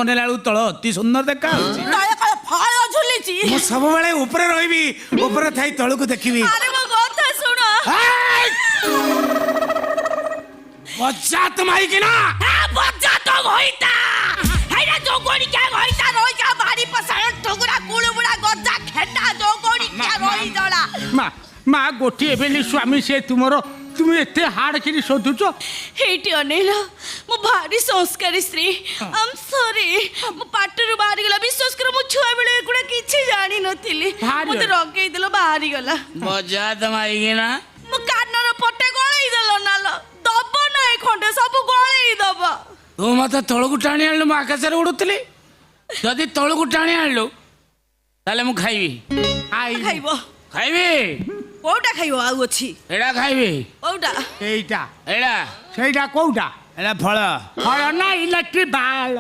ଅନେଇଲାବେଳକୁ ତଳ ଅତି ସୁନ୍ଦର ଦେଖା ହଉଛି। ତଳେ କଣ ଫଳ ଝୁଲିଛି? ମୁଁ ସବୁବେଳେ ଉପରେ ରହିବି, ଉପରେ ଥାଇ ତଳକୁ ଦେଖିବି। ଆରେ ମୋ କଥା ଶୁଣ। ବଜାତ ମାଇକିନା ବଜାତ ଭଇତା ହେଇରା ଯୋଗଣି କେ ଭଇତା ରହି କା ବାଡ଼ି ପସାଳ ଠଗୁରା କୁଳୁବୁড়া ଗଜା ଖେଟା ଯୋଗଣି କେ ରହି ଜଳା। ମା ଗୋଟିଏ ବେଲି ସ୍ୱାମୀ ସେ ତୁମର, তুমি এতে হাড় কিরি শোধুছ? এইটি অনেল মো ভারি সংস্কারী স্ত্রী। আম সরি মো পাটরু বাহারি গলা। বিশ্বাস কর মো ছুয়া বেলে এগুলা কিছু জানি নথিলি। মতে রগেই দিল বাহারি গলা। বজা তোমারি না মো কানর পটে গলাই দিল নাল। দব নাই খন্ডে সব গলাই দব। তু মতে তলকু টানি আনলু, মু আকাশরে উড়ুতলি। যদি তলকু টানি আনলু তাহলে মু খাইবি। খাইব খাইবি? কোটা খাইব? আউ অছি এডা খাইবি? কোটা? এইটা এডা সেইটা কোউটা? এটা ফল। ফল না ইলেকট্রিক বাল।